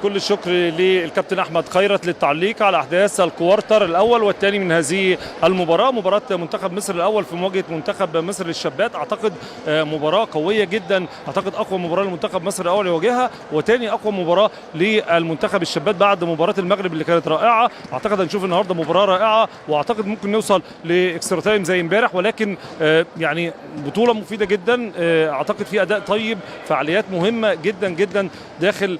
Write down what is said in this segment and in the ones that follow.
كل الشكر للكابتن احمد خيرت للتعليق على احداث الكوارتر الاول والثاني من هذه المباراه، مباراه منتخب مصر الاول في مواجهه منتخب مصر للشابات. اعتقد مباراه قويه جدا، اعتقد اقوى مباراه لمنتخب مصر الاول يواجهها، وثاني اقوى مباراه للمنتخب الشابات بعد مباراه المغرب اللي كانت رائعه. اعتقد هنشوف النهارده مباراه رائعه، واعتقد ممكن نوصل لاكسترا تايم زي امبارح، ولكن يعني بطوله مفيده جدا. اعتقد في اداء طيب، فعاليات مهمه جدا جدا داخل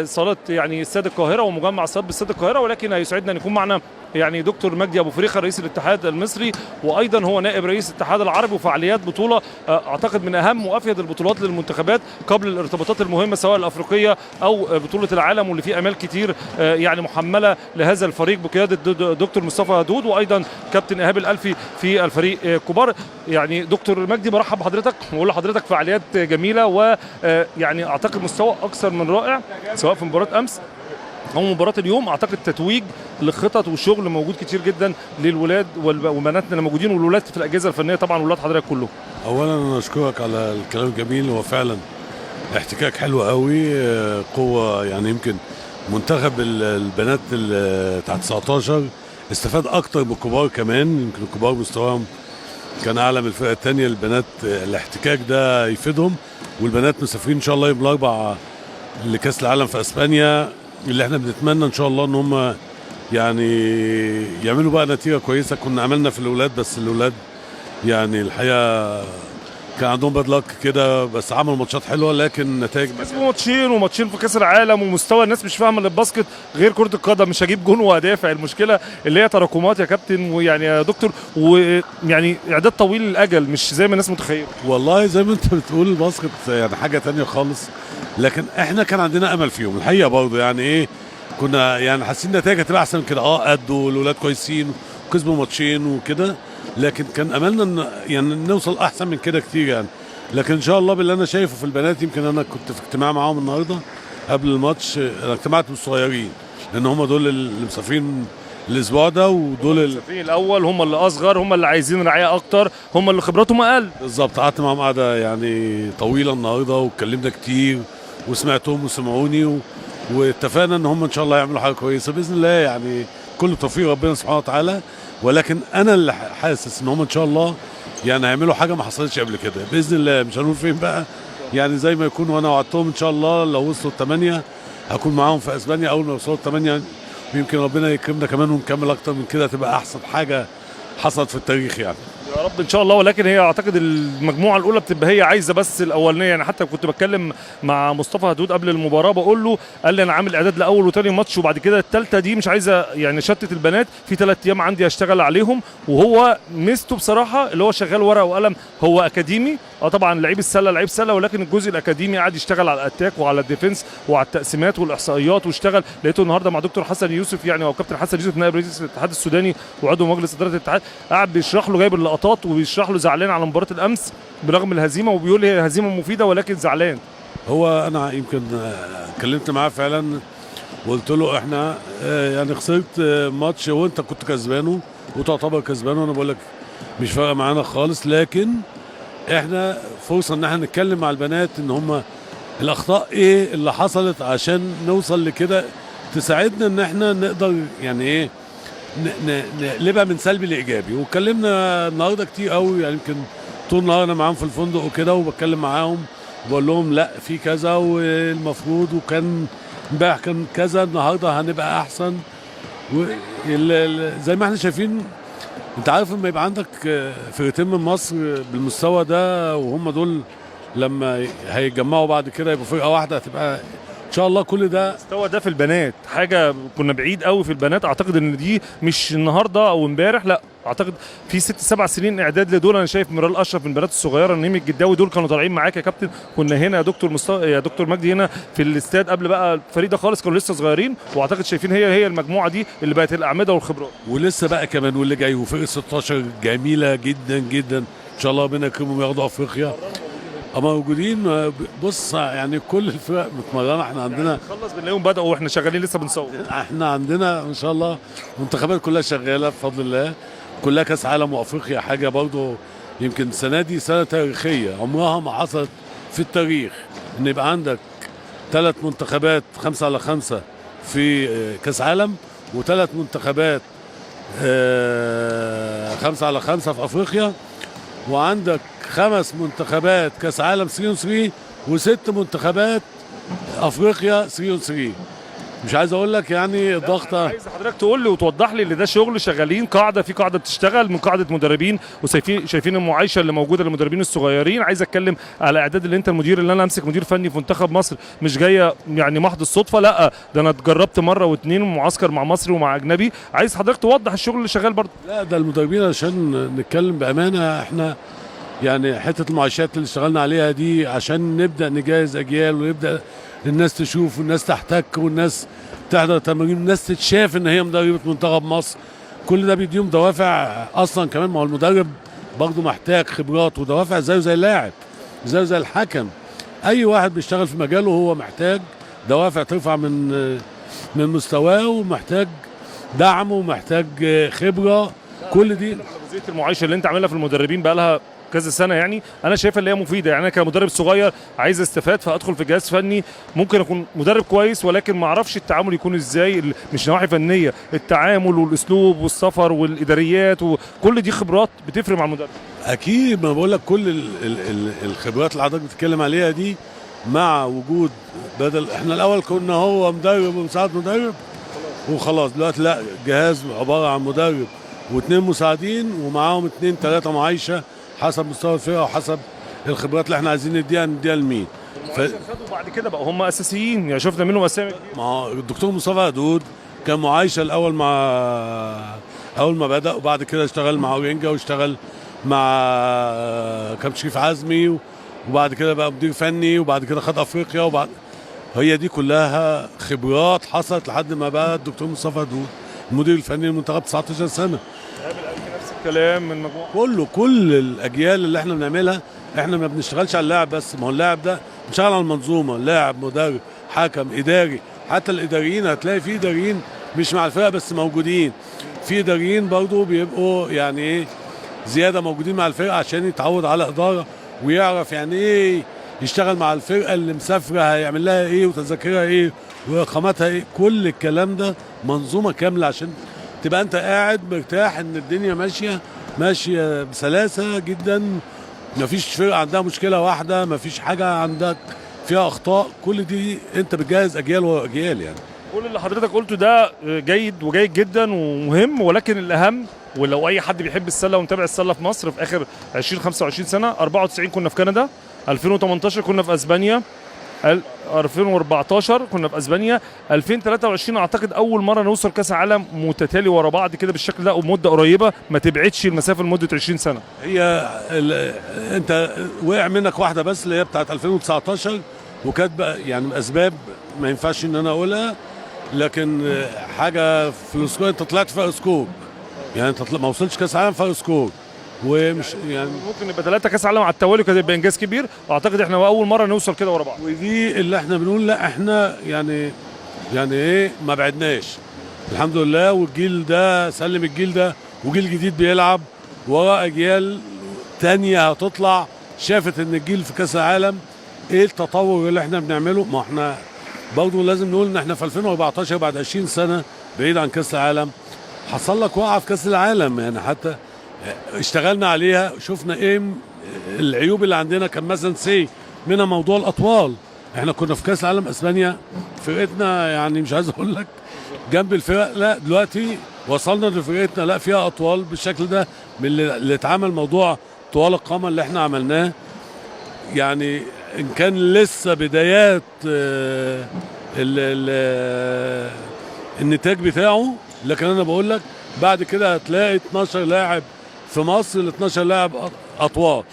صاله يعني استاد القاهره ومجمع الصالات باستاد القاهره. ولكن هيسعدنا ان يكون معنا يعني دكتور مجدي ابو فريخه رئيس الاتحاد المصري، وايضا هو نائب رئيس الاتحاد العربي، وفعاليات بطوله اعتقد من اهم وافيد البطولات للمنتخبات قبل الارتباطات المهمه سواء الافريقيه او بطوله العالم، واللي فيه امال كتير يعني محمله لهذا الفريق بقياده دكتور مصطفى هدود، وايضا كابتن ايهاب الالفي في الفريق كبار. يعني دكتور مجدي برحب بحضرتك واقول لحضرتك فعاليات جميله، ويعني اعتقد مستوى اكثر من رائع سواء في مباراه امس او مباراه اليوم. اعتقد تتويج للخطط والشغل موجود كتير جدا للولاد وبناتنا اللي موجودين، والولاد في الاجهزه الفنيه طبعا ولاد حضرتك كلهم. اولا انا اشكرك على الكلام الجميل، هو فعلا احتكاك حلو قوي، قوه. يعني يمكن منتخب البنات تحت 19 استفاد اكتر من الكبار كمان، يمكن الكبار مستواهم كان اعلى من الفرقه الثانيه. البنات الاحتكاك ده يفيدهم، والبنات مسافرين ان شاء الله يوم الاربعاء لكاس العالم في اسبانيا، اللي احنا بنتمنى ان شاء الله ان هم يعني يعملوا بقى نتيجه كويسه. كنا عملنا في الاولاد، بس الاولاد يعني الحقيقه كان عندهم باد لك كده، بس عملوا ماتشات حلوه لكن نتائج كسبوا ماتشين وماتشين في كاس العالم، ومستوى الناس مش فاهمه الباسكت غير كره القدم، مش هجيب جون وهدافع. المشكله اللي هي تراكمات يا كابتن ويعني يا دكتور، ويعني اعداد طويل الاجل مش زي ما الناس متخيله. والله زي ما انت بتقول الباسكت يعني حاجه تانية خالص، لكن احنا كان عندنا امل فيهم الحقيقه برضه. يعني ايه، كنا يعني حاسين النتائج هتبقى احسن من كده. قدوا الاولاد كويسين وكسبوا ماتشين وكده، لكن كان املنا ان يعني نوصل احسن من كده كتير يعني. لكن ان شاء الله باللي انا شايفه في البنات، يمكن انا كنت في اجتماع معاهم النهارده قبل الماتش، انا اجتمعت بالصغيرين لان هم دول اللي مسافرين الاسبوع ده، ودول المسافرين الاول هم اللي اصغر، هم اللي عايزين رعايه اكتر، هم اللي خبراتهم اقل. بالظبط. قعدت معاهم قعده يعني طويله النهارده واتكلمنا كتير وسمعتهم وسمعوني واتفقنا ان هم ان شاء الله يعملوا حاجه كويسه باذن الله، يعني كل توفيق ربنا سبحانه وتعالى. ولكن انا اللي حاسس ان هم ان شاء الله يعني هيعملوا حاجه ما حصلتش قبل كده باذن الله. مش هنقول فين بقى، يعني زي ما يكون، وانا وعدتهم ان شاء الله لو وصلوا الثمانيه هكون معاهم في اسبانيا اول ما يوصلوا الثمانيه، ويمكن ربنا يكرمنا كمان ونكمل اكتر من كده، تبقى احسن حاجه حصلت في التاريخ يعني. يا رب ان شاء الله. ولكن هي اعتقد المجموعه الاولى بتبقى هي عايزه بس الاولانيه، يعني حتى كنت بتكلم مع مصطفى هدود قبل المباراه بقول له، قال لي انا عامل اعداد لاول وثاني ماتش، وبعد كده الثالثه دي مش عايزه يعني شتت البنات، في 3 ايام عندي اشتغل عليهم. وهو ميزته بصراحه اللي هو شغال ورقه وقلم، هو اكاديمي. طبعا لعيب السله لعيب سله، ولكن الجزء الاكاديمي قاعد يشتغل على الاتاك وعلى الديفنس وعلى التقسيمات والاحصائيات، واشتغل. لقيته النهارده مع دكتور حسن يوسف يعني، او كابتن حسن يوسف نائب رئيس الاتحاد السوداني وعضو مجلس اداره الاتحاد، قاعد بيشرح له، جايب اللقطات وبيشرح له زعلان على مباراه الامس برغم الهزيمه، وبيقول لي هزيمه مفيده ولكن زعلان. هو انا يمكن اتكلمت معاه فعلا وقلت له احنا يعني خسرت ماتش وانت كنت كسبانه وتعتبر كسبانه، وانا بقول لك مش فارقه معانا خالص، لكن احنا فرصه ان احنا نتكلم مع البنات ان هم الاخطاء ايه اللي حصلت عشان نوصل لكده، تساعدنا ان احنا نقدر يعني ايه نقلبها من سلبي لايجابي. واتكلمنا النهارده كتير قوي، يعني يمكن طول النهار انا معاهم في الفندق وكده وبتكلم معاهم وبقول لهم لا في كذا والمفروض، وكان امبارح كان كذا، النهارده هنبقى احسن. زي ما احنا شايفين، انت عارف لما يبقى عندك فرقتين من مصر بالمستوى ده وهم دول لما هيتجمعوا بعد كده يبقوا فرقه واحده، هتبقى ان شاء الله كل ده. المستوى ده في البنات حاجه كنا بعيد قوي في البنات، اعتقد ان دي مش النهارده او امبارح، لا اعتقد في 6 7 سنين اعداد لدول. انا شايف مرال اشرف من البنات الصغيره، نيمي الجداوي، دول كانوا طالعين معاك يا كابتن. كنا هنا يا دكتور يا دكتور مجدي هنا في الاستاد قبل بقى الفريق ده خالص، كانوا لسه صغيرين، واعتقد شايفين هي المجموعه دي اللي بقت الاعمده والخبرات. ولسه بقى كمان واللي جاي، وفرقه 16 جميله جدا جدا، ان شاء الله ربنا يكرمهم ياخدوا افريقيا. موجودين. بص يعني كل الفرق متمرنه، احنا عندنا خلص بنلاقيهم بداوا واحنا شغالين لسه بنصور. احنا عندنا ان شاء الله المنتخبات كلها شغاله بفضل الله، كلها كاس عالم وافريقيا، حاجه برضو يمكن السنه دي سنه تاريخيه عمرها ما حصلت في التاريخ، ان يبقى عندك 3 منتخبات 5-على-5 في كاس عالم، و3 منتخبات 5-على-5 في افريقيا، وعندك 5 منتخبات كاس عالم 3-on-3 و6 منتخبات افريقيا 3-on-3. مش عايز اقول لك يعني الضغطه. عايز حضرتك تقول لي وتوضح لي ان ده شغل شغالين قاعده في قاعده بتشتغل من قاعده مدربين، وشايفين المعايشه اللي موجوده للمدربين الصغيرين. عايز اتكلم على اعداد اللي انت المدير، اللي انا امسك مدير فني في منتخب مصر مش جايه يعني محض الصدفه، لا ده انا اتجربت مره واثنين معسكر مع مصري ومع اجنبي. عايز حضرتك توضح الشغل اللي شغال برضه. لا ده المدربين عشان نتكلم بامانه، احنا يعني حته المعايشات اللي اشتغلنا عليها دي عشان نبدا نجهز اجيال، ونبدا الناس تشوف والناس تحتك والناس تحضر تمارين، الناس تتشاف ان هي مدربه منتخب مصر. كل ده بيديهم دوافع اصلا. كمان ما هو المدرب برضه محتاج خبرات ودوافع زيه زي اللاعب، زيه زي الحكم. اي واحد بيشتغل في مجاله هو محتاج دوافع ترفع من مستواه، ومحتاج دعم ومحتاج خبره. كل دي جزئيه المعايشه اللي انت عاملها في المدربين بقى لها كذا سنه، يعني انا شايفها اللي هي مفيده. يعني انا كمدرب صغير عايز استفاد، فادخل في جهاز فني ممكن اكون مدرب كويس ولكن ما اعرفش التعامل يكون ازاي، مش نواحي فنيه، التعامل والاسلوب والسفر والاداريات وكل دي خبرات بتفرق مع المدرب. اكيد، ما بقول لك كل الخبرات اللي حضرتك بتتكلم عليها دي مع وجود، بدل احنا الاول كنا هو مدرب ومساعد مدرب وخلاص، دلوقتي لا، جهاز عباره عن مدرب واثنين مساعدين ومعاهم 2-3 معايشه حسب مستوى الفرقه وحسب الخبرات اللي احنا عايزين نديها لمين. خدوا بعد كده بقى هم اساسيين، يعني شفنا منهم اسامي كتير. ما هو الدكتور مصطفى هدود كان معايشه الاول مع اول ما بدا، وبعد كده اشتغل مع اورينجا واشتغل مع كابتن شريف عزمي، وبعد كده بقى مدير فني، وبعد كده خد افريقيا، وبعد هي دي كلها خبرات حصلت لحد ما بقى الدكتور مصطفى هدود المدير الفني للمنتخب 19 سنه. نفس الكلام من مجموعه كل الاجيال اللي احنا بنعملها، احنا ما بنشتغلش على اللاعب بس، ما هو اللاعب ده بنشتغل على المنظومه، لاعب مدرب حكم اداري. حتى الاداريين هتلاقي في اداريين مش مع الفرقه بس موجودين، في اداريين برضو بيبقوا يعني ايه زياده موجودين مع الفرقه عشان يتعود على اداره ويعرف يعني ايه يشتغل مع الفرقه اللي مسافره هيعمل لها ايه وتذاكرها ايه ورقماتها ايه. كل الكلام ده منظومه كامله عشان تبقى انت قاعد مرتاح ان الدنيا ماشيه بسلاسه جدا، مفيش فرقه عندها مشكله واحده، مفيش حاجه عندك فيها اخطاء. كل دي انت بتجهز اجيال ورا اجيال. يعني كل اللي حضرتك قلته ده جيد وجيد جدا ومهم، ولكن الاهم، ولو اي حد بيحب السله ومتابع السله في مصر في اخر 25 سنه، 94 كنا في كندا، 2018 كنا في اسبانيا، 2014 كنا في اسبانيا، 2023 اعتقد اول مره نوصل كاس عالم متتالي ورا بعض كده بالشكل ده ومده قريبه ما تبعدش المسافه لمده 20 سنه. هي انت وقع منك واحده بس اللي هي بتاعت 2019، وكانت بقى يعني اسباب ما ينفعش ان انا اقولها، لكن حاجه في السكور انت طلعت فرق سكور، يعني انت ما وصلتش كاس عالم فرق سكور، ومش يعني ممكن يبقى 3 كاس عالم على التوالي كده يبقى انجاز كبير. اعتقد احنا اول مره نوصل كده ورا بعض، ودي اللي احنا بنقول لا احنا يعني ايه ما بعدناش الحمد لله. والجيل ده سلم الجيل ده، وجيل جديد بيلعب ورا اجيال تانية هتطلع شافت ان الجيل في كاس العالم ايه التطور اللي احنا بنعمله. ما احنا برضه لازم نقول ان احنا في 2014 بعد 20 سنه بعيد عن كاس العالم حصل لك وقعه في كاس العالم، يعني حتى اشتغلنا عليها، شفنا ايه العيوب اللي عندنا. كان مثلا منها موضوع الاطوال، احنا كنا في كاس العالم اسبانيا فرقتنا يعني مش عايز اقول لك جنب الفرق، لا دلوقتي وصلنا لفرقتنا لا فيها اطوال بالشكل ده من اللي اتعمل موضوع طوال القامه اللي احنا عملناه. يعني ان كان لسه بدايات النتاج بتاعه، لكن انا بقول لك بعد كده هتلاقي 12 لاعب في مصر، ال 12 لاعب اطوال،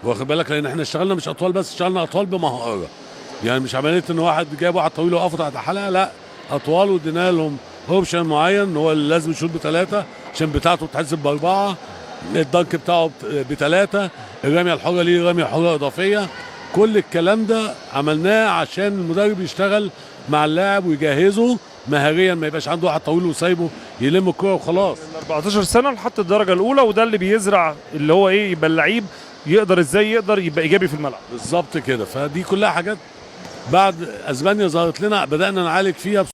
واخد بالك، لان احنا اشتغلنا مش اطوال بس، اشتغلنا اطوال بمهاره. يعني مش عمليه ان واحد جايب واحد طويل وقفه تحت حلقه، لا اطوال وادينا لهم اوبشن معين هو اللي لازم يشوط ب3 عشان بتاعته بتحسب ب4، الدنك بتاعه ب3، الرميه الحره ليه رميه حره اضافيه. كل الكلام ده عملناه عشان المدرب يشتغل مع اللاعب ويجهزه مهاريا، ما يبقاش عنده واحد طويل وسايبه يلم الكوره وخلاص. 14 سنه لحد الدرجه الاولى، وده اللي بيزرع اللي هو يبقى اللعيب يقدر ازاي يقدر يبقى ايجابي في الملعب. بالظبط كده، فدي كلها حاجات بعد اسبانيا ظهرت لنا بدانا نعالج فيها